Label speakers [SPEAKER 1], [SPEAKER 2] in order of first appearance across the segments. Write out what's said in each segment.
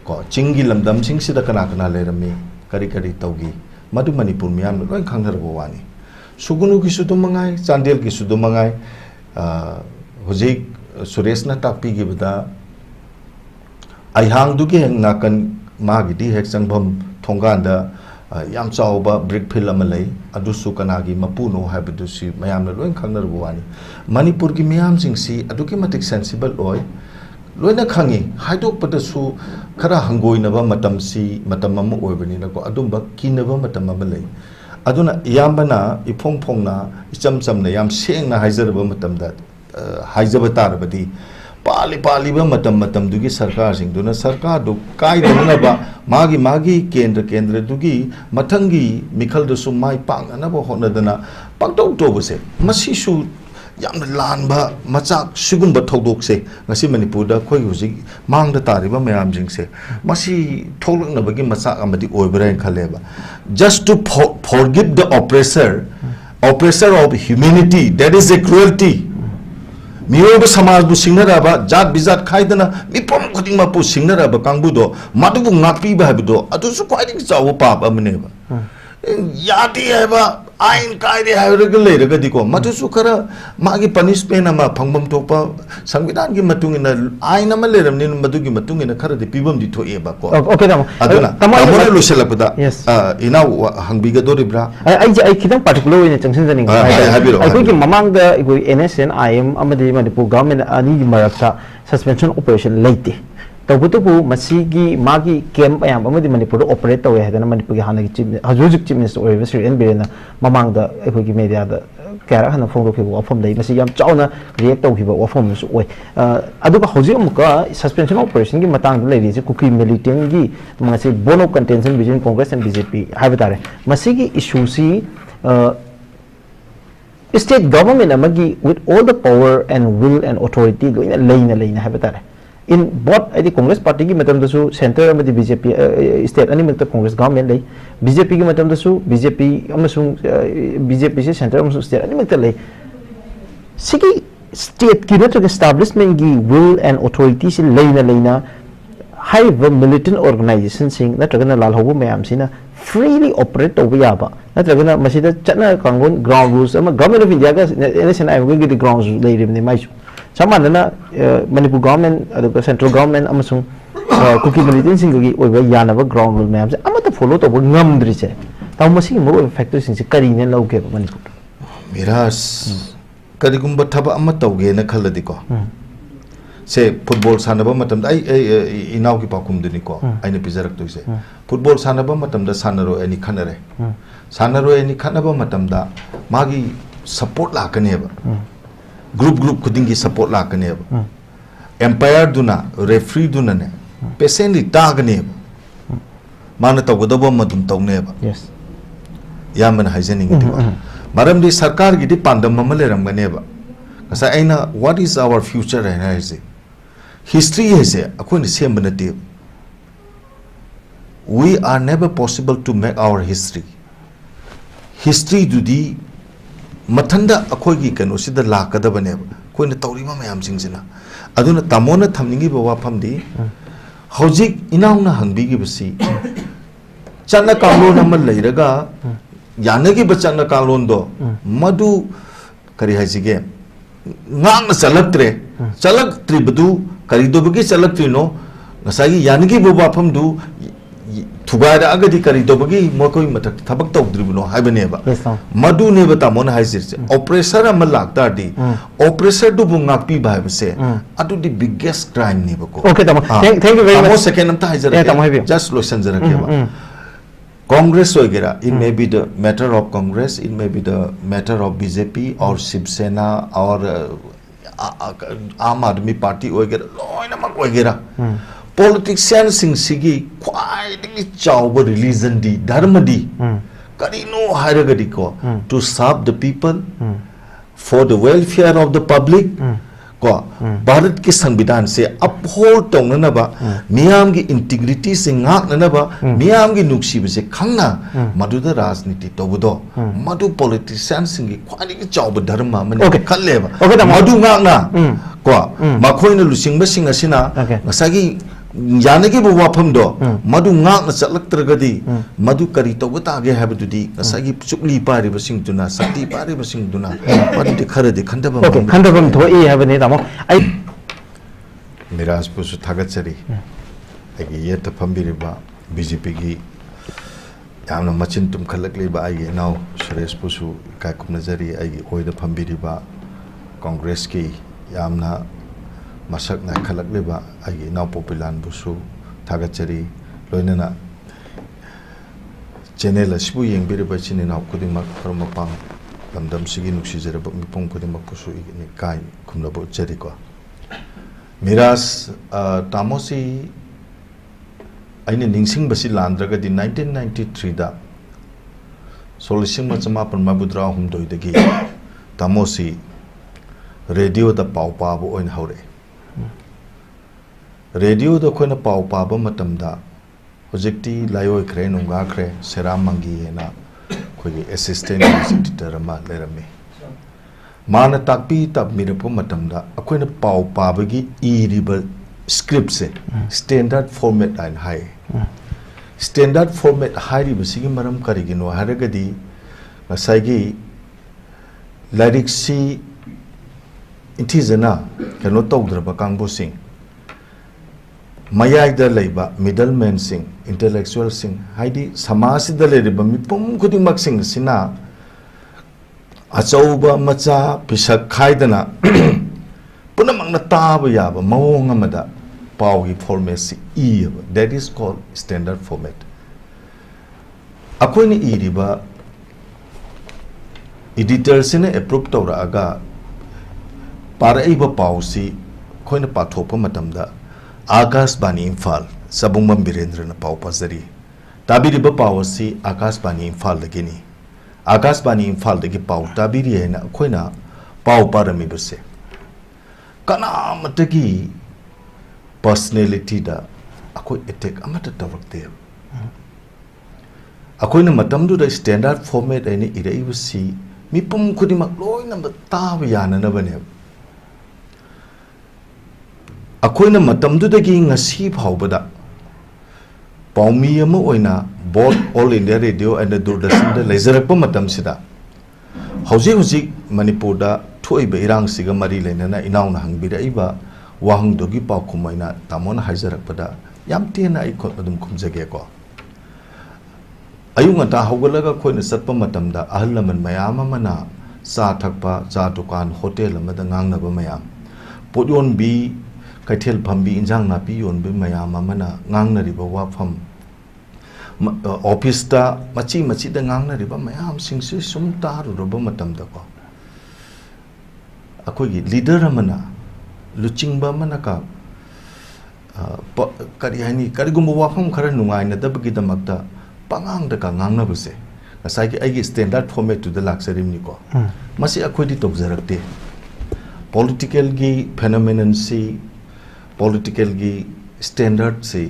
[SPEAKER 1] ko chingi lamdam singsi da kana kana lerami kari kari taugi madu Manipur miyam loi khangnar wani sugunu ki sudu mangai chandel ki sudu mangai hojik Suresh na takpi gi bada aihang du gi heng nakan ma gi di hek sangbam thonganda yam chawba brick phil amalai adu su kana gi mapuno habdu si mayam loi khangnar wani Manipur ki miyam singsi adu ki matik sensible oi loina khangi haidok pada su khara hangoi na ba matam si matam am oibani na ko adumba kinaba matam amalai aduna yambana ipong phong na icham cham na yam seng na haijarba matam da haijaba tarbadi pali pali ba matam dugi sarkar sing duna sarkar du kai dana ba magi kendra dugi mathangi mikhal du sumai pang na ba hona dana pakdau to bose masi su yam lan ba machak sigum ba thodok se ngasi Manipur da khoi huji mang da tari ba mayam jing se masi tholak na bagi machak amadi oibra khale ba just to forgive the oppressor of humanity, that is a cruelty. Miyoba samaj bu singnaraba jat bizat khaidana mipom khoding ma pu singnaraba kangbudo madubu ngakpi ba habido atu su khwaiding chawo pap amne ba yati haba ain kaide hairaga leiraga diko madu su khara magi punishment ama phangbam thopa sambidan gi matungina ain ama leram ni madugi matungina khara de pibam di thoe ba ko
[SPEAKER 2] okay tamo
[SPEAKER 1] aduna tamone luselapda ina hangbiga doribra
[SPEAKER 2] ai khidang particular in changsin janing ai ko gi mamang da go NSN IM amadi Manipur government ani gi marakta suspension operation leite तबुतुबु मसीगी मागी camp अयाम अमदी Manipur operate तवे हैदना मणिपुर की हाना की हजुजुक chief minister ओइबे Shri N बिरेना ममांग दा एखोगी media दा कैरा हना फोंगरोके वाफम दई मसी याम Chowna react तौखिबा वाफम सु ओइ अदुगा हजुक मुका सस्पेंशन ऑपरेशन की मतंग द लेरी जे कुकी मिलिटेंट की मसी bone of contention between Congress and BJP हाइबे तारे मसीगी इशू सी स्टेट गवर्नमेंट अमगी with all the power and will and authority लोइना लेना हाइबे तारे in both the Congress party ki matam dasu center amadi BJP state ani matam Congress government lei BJP ki matam dasu BJP amasung BJP se center amasung state ani matam lei sigi state ki natrag establishment gi will and authority se leina high militant organization sing natrag na lal hobu mayam sina freely operate to yaba natrag na masida chatna kangon ground rules ama government of India ga NSN I going the ground rules lei rim ne mai Samana Manipur government, the central government, Amasung, cookie militant singing over Yanava ground rule maps. I'm at the follow of Numdrice. Tamasi more factors in Karin and Loke Manipur.
[SPEAKER 1] Miras Karigumba Taba Amatoge and a Kaladiko. Say football Sanaba Matam, Inauki Pakum Dunico, I know Pizarak to say. Football Sanaba Matam, the Sanaro any Canare. Sanaro any Canaba Matam da Magi support like a neighbor. Group kudingi support la kane empire duna referee duna ne patient tag ne mana tawdaba madum tawne ba
[SPEAKER 2] yes
[SPEAKER 1] yaman hygienic diwa maram di sarkar gi di pandam mamale ram gane ba kasa aina what is our future and is history is akoni same banate we are never possible to make our history do di Matanda akogi kano sida lakada bane ko na tawrima mayam singsina aduna tamona thamningi bawa phamdi hojik inauna hangbi gi basi channa kalon amal leiraga yanagi bachana kalon do madu kari haisige ngang chalaktre badu kari do bagi chalaktre no ngasagi yanagi bawa phamdu Tugada agadi kari dobagi mokoi matak thabak tawdribuno haibaneba madu ne bata mon haisir oppressor amal lagta di oppressor du bungakpi bhaibse adu the biggest crime ne bako
[SPEAKER 2] okay thank you very much
[SPEAKER 1] second amta haizara just listen jara keba Congress wagera it may be the matter of Congress it may be the matter of BJP or Shiv Sena or Aam Aadmi Party wagera loina mak wagera politicians sing sigi quite chawba religion di dharma di karino haragadi ko to serve the people for the welfare of the public ko bharat ke संविधान से uphold tongna ba miyam gi integrity se ngakna ba miyam gi nuksi se khangna madu da rajniti tobudo madu politicians sing gi quite chawba dharma mane khalle ba madu ngakna ko makhoi na lusing ba sing asina ngasagi याने के वाफम दो मधु ngak na chatlaktragadi madu kari tawta ge habdudi ngasagi chukli pari basing duna sakti pari basing duna madu de khare de khandabam
[SPEAKER 2] okay khandabam thoi habane tamo ai
[SPEAKER 1] miras pusu thagachari agi ye ta phambiriba BJP gi yamna machin tum khalakli ba ai now suresh pusu kai kumnajari ai oida phambiriba congress ki yamna masak na khalak leba ai naw populan busu thagachari loinana channel asbu yengbiri ba chini naw kudima farmapang lamdam sigi nuksi jaraba mipong kudima pusu ni kai khumlabo chari ko miras tamosi aine ningsing basi landraga di 1993 da solising machama pan mabudra humdoi dagi tamosi radio da paupa bo oin haure radio da khoina pau pa ba matam da hojikti layoi khre nunga khre seram mangi hena khoi assistant editor ma lerame mana takpi tab mirapu matam da akhoina pau pa ba gi iriba script se standard format and high standard format high ri bisigi maram karigino haragadi masagi lyric si intizana kano tawdraba kangbo sing mayai da leiba middleman sing intellectual sing haidi samasi da leiba mipum khudimak sing sina achauba macha pisak khaidana punamangna taba yaba mawong amada pawgi format si that is called standard format akoini iriba editor sine approve tawra aga paraiba pawsi khoina pathopa matamda Akas Bani Imphal Sabungmam Birendra na pau pasari tabiriba pawasi Akas Bani Imphal dagini Akas Bani Imphal dagi pau tabiri na khoina pau parami base kana matagi personality da akoi attack amata tawakte akoina matamdu da standard format ani iraibusi mipum khudima loina tawa yana na bane akoina matamdudagi ngasi phawbada paumi ama oina both all India radio and Doordarshan da leizarakpa matam sida hauji Manipur da thoiba irang siga mari lenana inauna hangbira iba wahang dogi pa kumaina tamona haizarakpada yam tena ai khot adum khumjage ko ayunga ta hawgalaga khoina satpa matam da ahlaman mayam amana sa thakpa cha dukan hotel amada ngangnaba mayam podyon bi kaithel phambi injang na pi yon be mayam amana ngangna riba wafam office ta machi da ngangna riba mayam singsi sum taru roba matam da ko akoi gi leader amana luchingba mana ka kari hani kari gumba wafam khara nungai na dabgi damakta pangang da ka ngangna buse asai gi ai standard format to the luxury ni ko masi akoi di tokjarakte political gi phenomenon si political gi standard se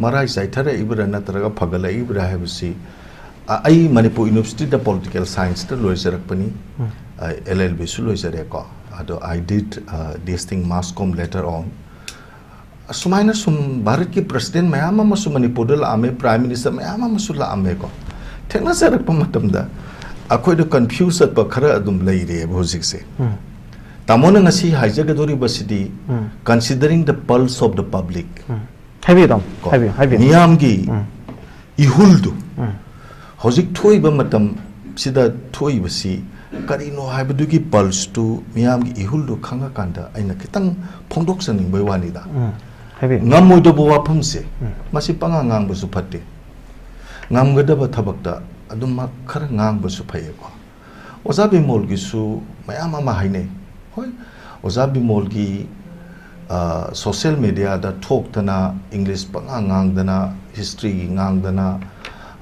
[SPEAKER 1] marai sai thara ibra na taraga phagala ibra habsi ai Manipur University da political science ta loisarak pani LLB su loisare ko ado I did this thing mass com later on sumaina sum Bharat ki president mayama masu Manipur la ame prime minister mayama masu la ame ko thengna sarak pamatam da akoi do confused pa khara adum leire bhojik se tamona ngasi haijagadori basidi considering the pulse of the public have you niyam gi ihuldu hojik thoi ba matam sida thoi basi karino haibadu gi pulse to niyam gi ihuldu khanga kanda aina kitang phongdok saning bai wani da ngamoi do bo wapam se masi panga ngang bu su phatte ngamgada ba thabakta adum ma khara ngang bu su phaye ko ozabi mol gi su mayama ma haine hoi ozabi mol gi social media da talk tana English panga ngang dana history gi ngang dana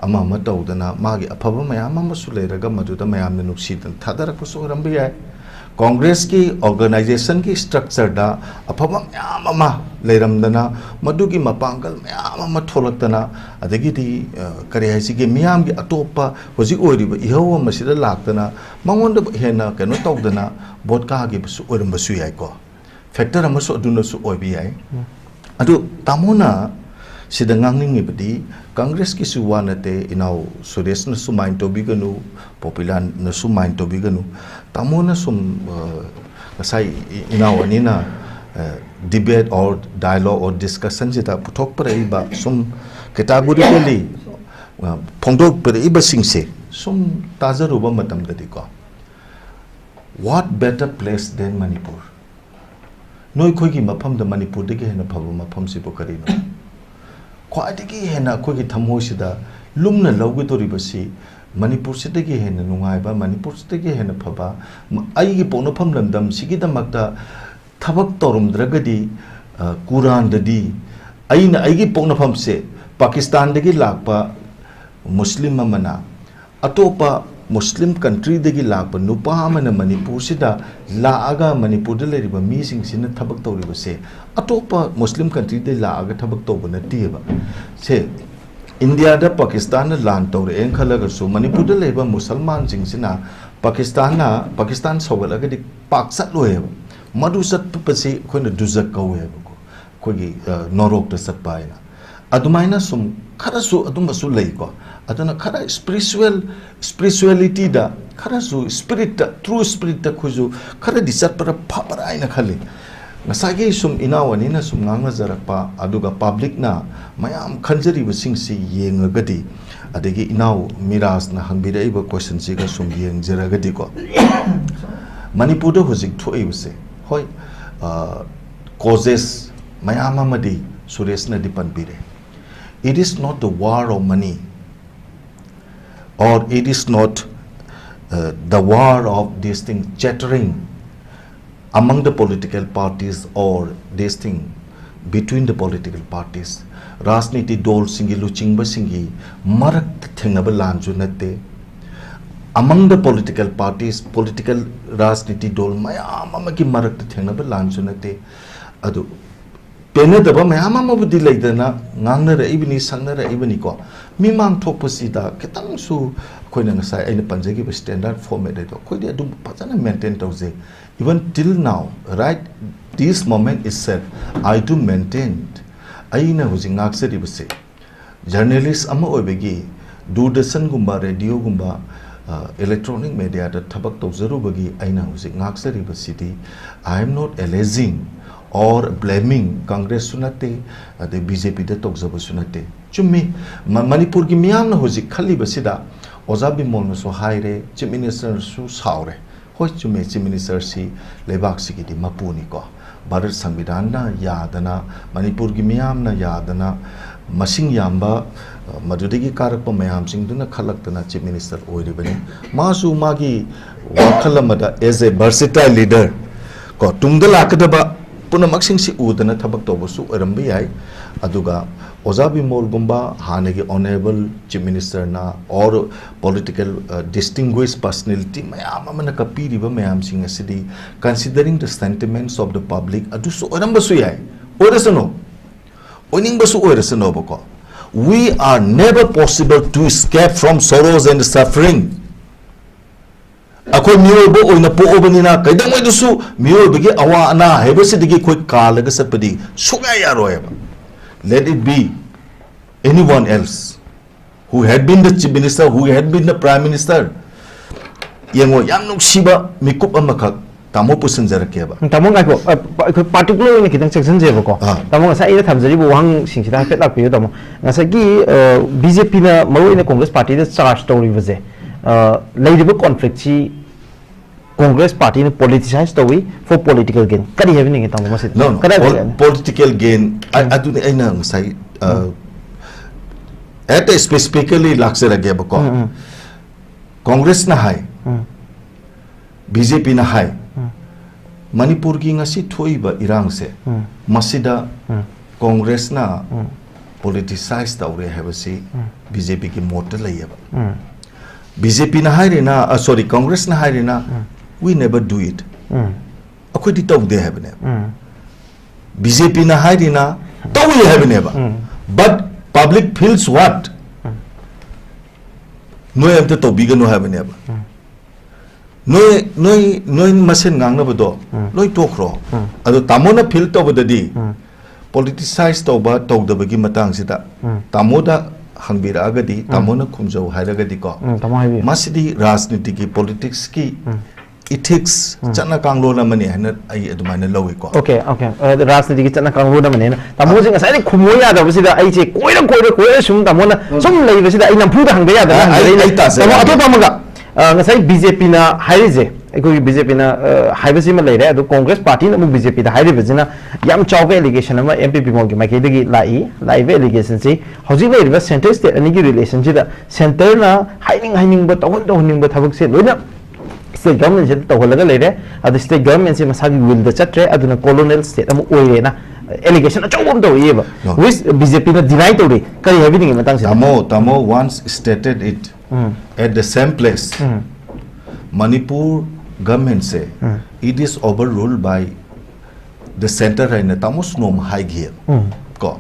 [SPEAKER 1] ama matau dana magi aphaba mayam ma su leiraga madu da mayam ne nuksi dan thadara ko so rambi ai Congress ki organization ki structure da aphaba mayam ma leiram dana madu gi mapangal mayam ma tholak dana adagi di kare haisi gi miyam gi atopa hoji ori ba ihawa masida lak dana mangon da hena keno taw dana bot ka gi su oram basu ai ko factor ama so aduna su oi bi ai adu tamona sida ngangningi badi Congress ki suwanate inau Suresh na sumain to biganu popular na sumain to biganu tamona sum kasai inau anina debate or dialogue or discussion jita puthok parai ba sum categorically phongdok parai ba singse sum tajaruba matam dadi ko what better place than Manipur noi khoi gi mafam da Manipur de ge na phaba mafam si bo kari no ख्वाइदगी हेना कोई थमोसिदा लुमना लौगे तोरिबसी मणिपुर सिदगी हेना नुंगाइबा मणिपुर सिदगी हेना फबा आइगी पोनफम लमदम सिगिदमक्ता थबक तोरुमद्रगदी कुरानददी आइना आइगी पोनफम से पाकिस्तान दगी लाकपा मुस्लिम मना अतोपा Muslim country दगी Lakpa नुपा मना मणिपुर सिदा लाआगा मणिपुर दे लेरिबा मीसिंग सिना थबक तोरिबसे अतोपा Muslim country दे लाआगा थबक तोबा नतीबा से India दा पाकिस्तान लान तोरे एन खलगसु मणिपुर दे लेबा मुसलमान सिंगसिना पाकिस्तान सौगलगदि पाक सतलोयब मदु सतपसे खोइना दुजक कौयब को खोगी नोरोक द सतपायना अदुमाइना सुम खरसु अदुमसु लेको अदना खरा spirituality da खरा सु spirit da true spirit da खुजु खरा दिसत पर फपराइना खले ngasagi sum inawani na sum nganga jarakpa aduga public na mayam khanjari ba singsi yengagadi adegi inaw miras na hangbirei ba question si ga sum yeng jaragadi ko Manipur da hojik thoi bse hoi causes mayam amadi Suresh na dipan bire it is not the war of money or it is not the war of this thing chattering among the political parties or this thing between the political parties Rajniti dol singi luchingba singi marak thengnaba lanju nate among the political parties political Rajniti dol mayam amagi marak thengnaba lanju nate adu penadaba mayam amabudi leidana ngangnara ibni sangnara ibni ko mimang thokpasida ketang su koina ngasai aina panjagi ba standard format do koidi adu pachana maintain tawje even till now right this moment is said I do maintain aina hojing ngaksari base journalist ama oibegi Doordarshan गुम्बा radio गुम्बा electronic media da thabak tawzaru bagi aina hojing ngaksari basidi I am not alleging or blaming Congress sunate the BJP da tokzaba sunate chummi Manipur gi miyam na hojik khali basida ojabi mon so haire chief minister su saure hoi chummi chief minister si lebak si gi mapuni ko Bharat Samvidhan na yadana Manipur gi miyam na yadana masing yamba madudigi karakpa mayam sing duna khalaktana chief minister oiribani masu magi wakhalamada as a versatile leader ko tungda lakadaba पुनमक सिंगसी Udhna थबक तोबसु अरंबी आइ अदुगा ओजाबी मोल गुम्बा हानेगी honourable chief minister ना और political distinguish personality मयाम अमना कपीरिबा मयाम सिंग असिदी considering the sentiments of the public अदुसु अरंबसु याइ ओरसनो ओनिंगबसु ओरसनो बको we are never possible to escape from sorrows and suffering अखोई मियोबो ओइना पोओबनिना कैदमैदुसु मियोबगी अवा अना हेबसिदगी खोई कालगा सपदी सुगा यारोयब let it be anyone else who had been the chief minister who had been the prime minister yengo yam nuksiba mikup amakak tamo pusan jarakeba
[SPEAKER 2] tamo ngako particular ni kitang section jeba ko tamo ngasa ida thamjari bo wang singsida pet lak piyo tamo ngasa gi BJP na maru ina Congress party da charge tori baje leidibo conflict chi Congress party ne politicize to we for political gain kadi happening tamo masit
[SPEAKER 1] no political gain adu ni aina sai at specifically laksera geba ko Congress na hai BJP na hai Manipur gi ngasi thoiba irang se masida Congress na politicize tawre habasi BJP ki motor layaba BJP na hai rena sorry Congress na hai rena we never do it akhoi di taw de have ne BJP na hai rena taw we have never but public feels what no am to biga no have never noi masen ngang na bodo noi tokro ado tamona feel to bodadi politicize tauba taudabagi matang sida tamoda hangbira agadi tamona khumjau hairagadi ko masidi rajniti ki politics ki ethics chana kanglo na mane hana ai adumana lawi ko
[SPEAKER 2] okay rajniti ki chana kanglo na mane tamo jing asai khumoya da basida ai che koira sum tamona sum lei basida ai nampu da hangba ya da ai tamo atopa maga ngasai BJP na hairize ai BJP na haibasi ma leire adu Congress party na mu BJP da hairi bazina yam chawbe allegation ama MPP mo gi maike digi lai ve allegation si hoji ve river center state ani gi relation ji da center na haining ba tawhon ba thabak se loina state government se tawholaga leire adu state government se masagi will da chatre aduna colonial state amu oire na allegation achawum do yeba with BJP na deny to de kari happening matang se
[SPEAKER 1] tamo once stated it at the same place Manipur government say it is overruled by the center right tamos nom high gear ko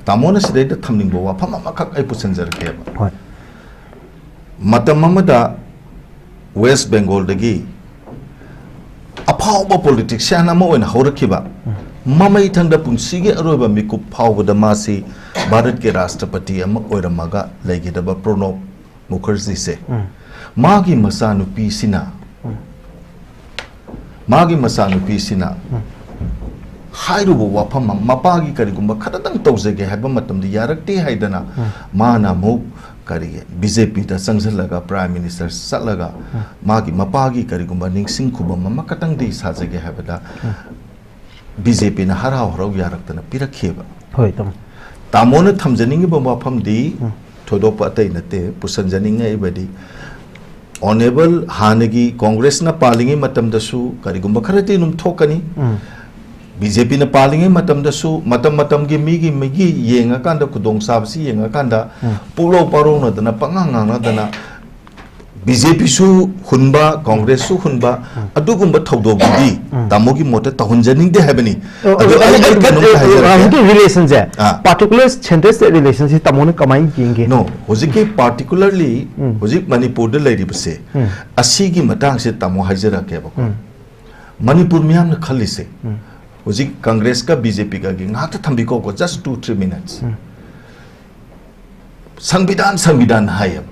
[SPEAKER 1] tamona sidai da thamning bo wa phama makak ai pusenjar ke ba matamamada West Bengal dagi aphaw politician ama oina horakhiba mamai thangda punsige aroba mikup phawda masi Bharat ke Rashtrapati ama oiramaga laigidaba Pranab Mukherjee se magi masanupi sina hairubo wafam mapagi karigumba khadang tawjege haba matam di yarakte haidana mana mo kari BJP da sangzalaga prime minister salaga magi mapagi karigumba ningsing khuba mama katang di sajege habada BJP na harau yaraktana pirakheba
[SPEAKER 2] hoi
[SPEAKER 1] tamona thamjaningi ba wafam di thodopa atai nate pusanjaninga ibadi honorable hanagi Congress na palingi matam dasu karigumba kharati num thokani BJP na palingi matam dasu matam gi migi yenga kanda kudong sabsi yenga kanda pulo paro na dana panganga na dana BJP su hunba Congress su hunba adugumba thodobudi tamogi mota tahunjaning de habani
[SPEAKER 2] adu relations je particular center state relations hi tamone kamai yenge
[SPEAKER 1] no hojiki particularly hojik Manipur de lairi base asigi matang se tamo hajara ke ba Manipur miyam na khali se hojik Congress ka BJP ka gi ngata thambi ko just 2-3 minutes संविधान है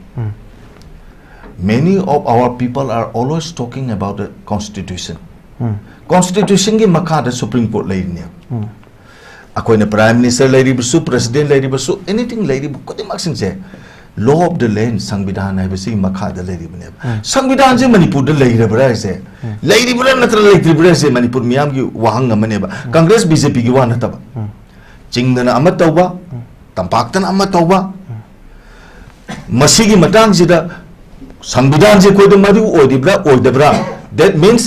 [SPEAKER 1] many of our people are always talking about the constitution constitution की मखा the supreme court ले ने अकोई ने prime minister ले रिबसु president ले रिबसु anything ले रिब कोते मार्क्सिंग से law of the land संविधान है बसी मखा द ले रिबने संविधान से मणिपुर द ले रिबरा से ले रिबरा नत्र ले रिबरा से मणिपुर मियाम की वहांग मने बा कांग्रेस बीजेपी की वान तब चिंगदना अमत तौबा तंपाक्तन अमत तौबा मसी की मतंग जिदा संविधान से कोई मरु ओदिब्रा ओदब्रा that means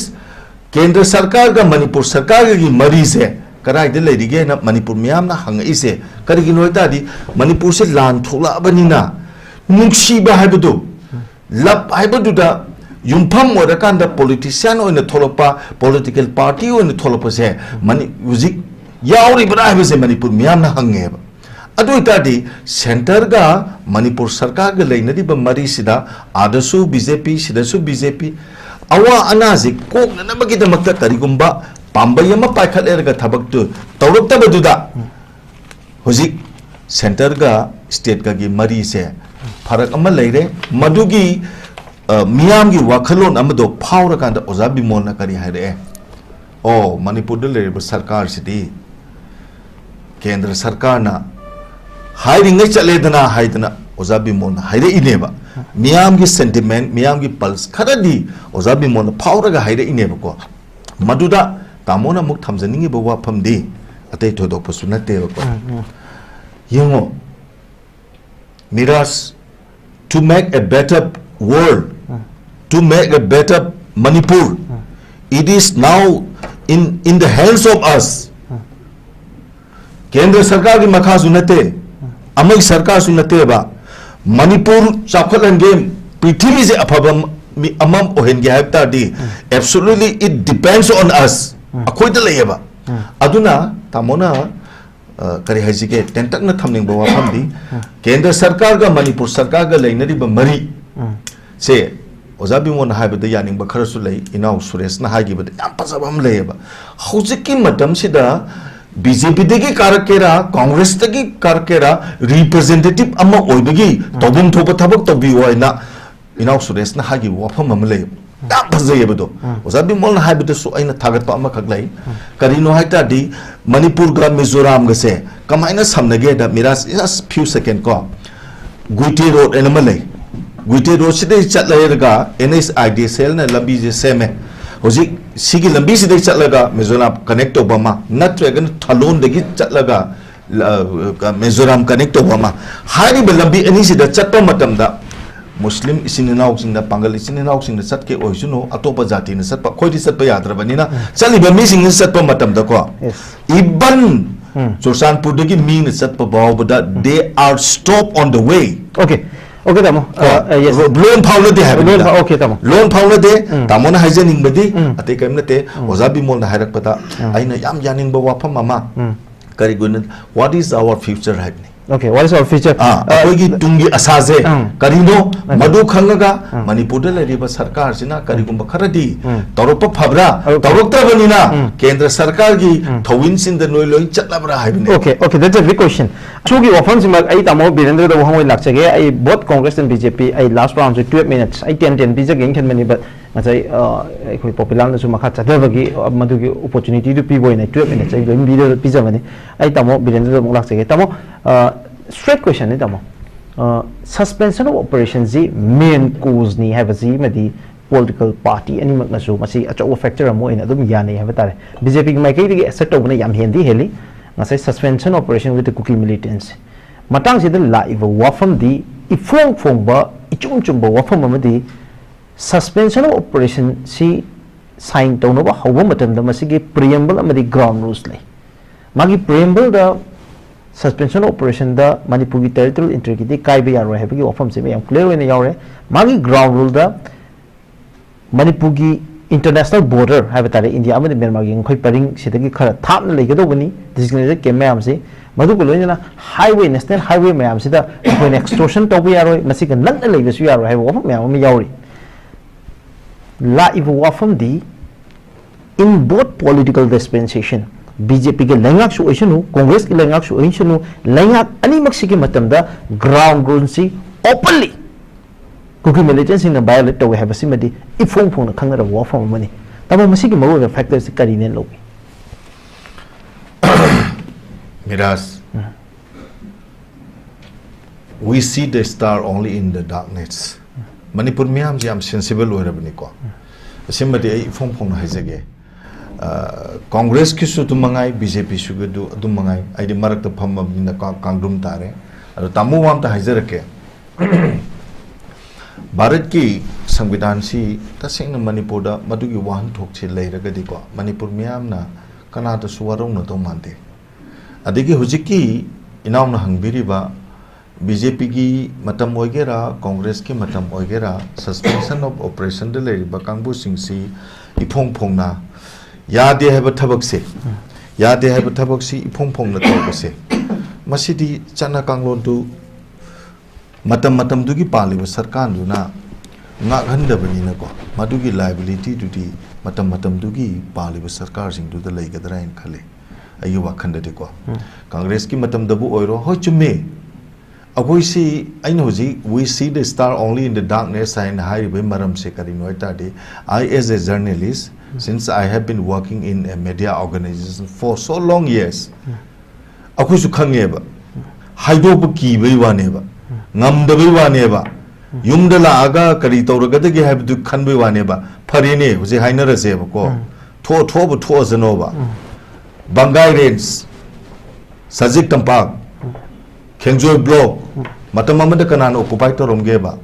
[SPEAKER 1] केंद्र सरकार का मणिपुर सरकार की मरी से कराई दे लेरिगे ना मणिपुर मियाम ना हंग इसे करिगी नोयता दी मणिपुर से लान थोला बनिना नुक्सीबा हाइबदु लब हाइबदुदा युमफम ओरकांदा पॉलिटिशियन ओने थोलपा पॉलिटिकल पार्टी ओने थोलपा से मनि म्यूजिक यावरी बना हाइबसे मणिपुर मियाम ना हंगे अदुइतादी सेंटर का मणिपुर सरकार के लेनदी मरी सिदा आदसु बीजेपी सिदसु बीजेपी अवा अनाजी कोकनबगिदमक्ता करिगुंबा पांबयमा पाइखलेरगा थबक्तु तौरक्तबदुदा हुजिक सेंटर का स्टेट का मरी से फरक अमा लेरे मदुगी मियाम की वाखलोन अमदो फावरकांदा ओजा बिमोना करी हाइरे ओ मणिपुर दे लेरिबा सरकार सिदी केंद्र सरकार ना हाइरिंग चलेदना हाइदना ओजा बिमोन हाइरे इनेबा मियाम की सेंटिमेंट मियाम की पल्स खरदी ओजा बिमोन फावरगा हाइरे इनेबा को मदुदा तामोना मुक थमजनिंगी बवा फमदी अतै थोदोपसु नतेबा को यंगो मिरास to make a better world to make a better Manipur it is now in the hands of us केंद्र सरकार की मखा सुनते अमई सरकार सुनते बा मणिपुर चाखलंगे पृथ्वी से अफबम अमम ओहेंगे हैबता दी absolutely it depends on us अखोय द लेबा अदुना तामोना करी हाइजिके टेंटक न थमनिंग बवा फमदी केंद्र सरकार का मणिपुर सरकार का लेनरी मरी से ओजा बिमोन हाइबद यानिंग बखरसु लई इनाउ सुरेश न हाइगिबद याम पजबम लेबा हौजिकी मतम सिदा BJP degi karakera Congress degi karakera representative amma oibagi tobum thoba thabak tobi oina inau suresh na hagi wafam amle yam phajai bedo ozabi mol na haibito su aina thagat pa amma khaglai karino haita di Manipur ga Mizoram ga se kamaina samnage da miras just few second ko Guiti road enamalai Guiti road sidai chatlaga NSID cell na lambi je seme hoji sigi lambi sidai chatlaga Mizoram connect obama natragan thalon degi chatlaga Mizoram connect obama hari lambi ani sida chatpa matamda Muslim isininaw sing na Pangal isininaw sing na sat ke oisuno atopa jati na sat pa khoi di sat pa yadrabani na chali ba mi sing na sat pa matam da ko iban Chursanpur dagi mi na sat pa baw bada they are stop on the way
[SPEAKER 2] okay tamo yes
[SPEAKER 1] loan phawla de have
[SPEAKER 2] loan okay tamo
[SPEAKER 1] loan phawla de tamo na hygienic badi ate kaim na te ozabi mol na hairak pata aina yam yaning ba wafam mama kari gun what is our future happening
[SPEAKER 2] okay what is our future
[SPEAKER 1] akoigi tungi asaje karino madu khangaga Manipur da leriba sarkar sina karigumba kharadi torop phabra torokta banina kendra sarkar gi thawin sin da noi loi chatlabra haibne
[SPEAKER 2] okay that's a big question chugi wafam sima ai tamo birendra da wahoi lakchage ai both Congress and BJP ai last round 12 minutes ai 10 bija geng khan mani but ngai khoi popular na su makha chadabagi madugi opportunity to piboy na 12 minutes ai loim video pija mani ai tamo birendra da lakchage tamo straight question ni tamo suspension of operations ji main cause ni have ji madi political party any mak nasu masi achaw factor amo ina dum yani have tare BJP ki mai kai ri asset to bana yam hendi heli ngasai suspension operation with the cookie militants matang si the live wafam di ifong phong ba ichum ba wafam amadi suspension of operation si sign to no ba hawa matam da masi ge preamble amadi ground rules lai magi preamble da suspension operation da Manipur ki territorial integrity kai be yaro hai bi wafam se yam clear hoina yawre magi ground rule da Manipur ki international border hai batare India amadi Myanmar gi khoi paring sidagi khara thapna leigado bani designated kem mayam se madu ko loina highway national highway mayam sida khoi extortion to bi yaro masi kan lan leiga su yaro hai wafam mayam mi yawri la if wafam di in both political dispensation BJP ke lengak su oisanu Congress ke lengak su oisanu lengak ani maksi ke matam da ground rule si openly cookie militants in the violate to have a simedi ifong phone khang na wa from money tama masi ke mawo factors kari ne lo
[SPEAKER 1] miras we see the star only in the darkness Manipur miam jam sensible orabni ko simedi ifong phone haijage Congress ki su tumangai BJP su du dumangai ai di marak ta pham na kangdum tare ado tamu wam ta hajarake Bharat ki संविधान si taseng na Manipur da madu gi wan thok che leiraga di ko Manipur miam na kana ta suwarong na to mante adigi hujiki inaw na hangbiri ba BJP ki matam oigera Congress ki matam oigera suspension of operation de leiriba kangbu sing si iphong phong na यादे है बथबक से इफोंग Phong न तौब से मसिदी चना कांगलोन दु मतम दुगी पालिब सरकार दुना ngak handabani na ko madugi liability duty matam dugi पालिब सरकार सिंग दुदा leigadra in khale ayu wakhanda de ko Congress ki matam dabu oiro ho chumme agoi si aino ji we see the star only in the darkness and high be maram se kari noita de I as a journalist since I have been working in a media organization for so long years akoi su khange ba haido bu ki bai wane ba ngam da bai wane ba yum da la aga kari tawraga de ge have du khan bai wane ba phari ne hoje haina ra se ba ko tho bu tho zano ba Bangai Range Sajik Tampak Khengjoy block matam amada kanana occupy to romge ba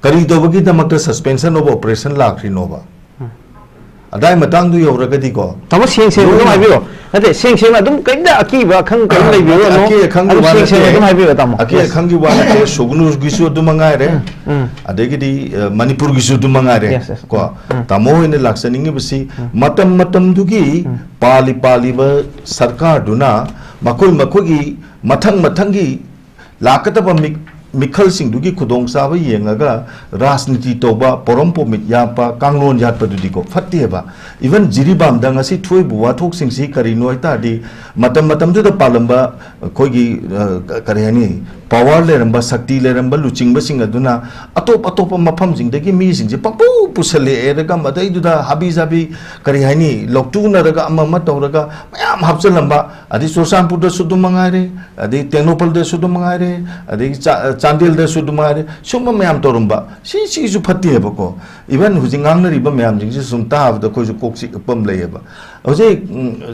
[SPEAKER 1] kari to bagi damakta suspension of operation lakri no ba adai matang du yoraga di ko
[SPEAKER 2] tamo seng dum ai biro ate seng adum kaida aki ba khang kai lai biro no
[SPEAKER 1] aki khang gi wa
[SPEAKER 2] adum ai biro tamo
[SPEAKER 1] aki khang gi wa te sogunu gisu dum mangai re adegi di Manipur gisu dum mangai re ko tamo ine laksaningi bisi matam du gi pali ba sarkar duna makoi gi mathang gi lakata ba मिखलसिंगदुगी खुदोंसाबा येंगागा राजनीति तौबा पोरमपोमित यापा कांगलोन यातपदुदिको फत्तेबा even जिरिबामदा ngasi थोइबु वाथोकसिंगसि करिनो आइतादि मतम मतमदुदा पालंबा खोगी करिहानि power लेरंबा शक्ति लेरंबा लुचिंगबसिंग अदुना अतोप अतोप मफमसिंगदगी मीसिंगजे पंपु पुसले एरगा मदैदुदा हाबी जाबी करिहानि लोक्टुनरगा अमम तौरगा मयाम हापचलंबा अदि सोसानपुरदा सुदुमंगारे अदि टेक्नोपलदा सुदुमंगारे अदि चांदिल दे सुदुमारे सुम ma'am तौरंबा सी फत्तेबको even हुजिंगांगनरिबा ma'am जिंगसे सुम ताबदा कोइजु कोक्सि पम लेयबा होजे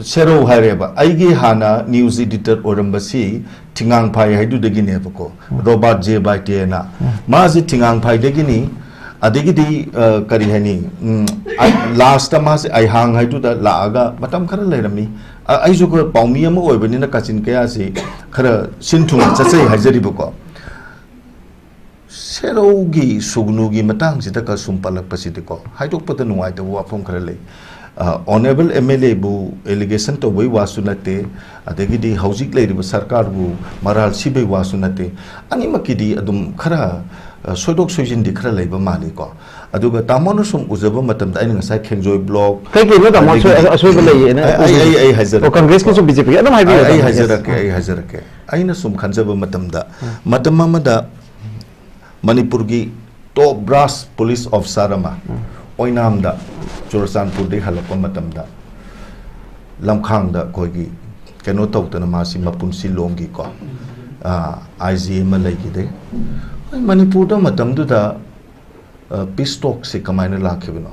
[SPEAKER 1] sero हारेबा आइगे हाना news editor ओरंबसी थिंगांग phi हाइदुदगिनेबको Robert जे बाइटेना माजि थिंगांग फाइदगिनी अदिगिदी करी हनी लास्ट मासे आइहांग हाइदुदा लागा मतम खरा लेरमी आइजु को पाउमी अमा ओइबनिना काचिन कया से खरा सिनथुंग चसे हाइजरिबको सेरोगी सुगनुगी मतंगसिदा का सुंपलकपसिदिको हाइदोकपद नुवाइदा वाफम खरा ले ऑनरेबल एमएलए बु एलिगेशन तो वही वासुनते अदगिदी हौजिक लेरिबा सरकार बु मराल सिबे वासुनते अनिमकिदी अदुम खरा सोदोक सोजिनदि खरा लेबा मालिको अदुगा तामोनो सुम उजबा मतम दा इनगा साइ खेंजोय ब्लॉक
[SPEAKER 2] कई के तामो असोइबा लेये ना
[SPEAKER 1] आई हाजर
[SPEAKER 2] ओ कांग्रेस के सु बीजेपी अदम हाइबी
[SPEAKER 1] आई हाजरके आइना सुम खंजबा मतम दा मतम मदा मणिपुर की टॉप ब्रास पुलिस ऑफिसर अमा ओइनामदा चुरचानपुर दे हलप मतमदा लमखांगदा कोगी केनो तौतना मासी मपुनसी लोंगी को आईजी म लेगिदे मणिपुर दा मतमदुदा पीस टॉक से कमायना लाखिबनो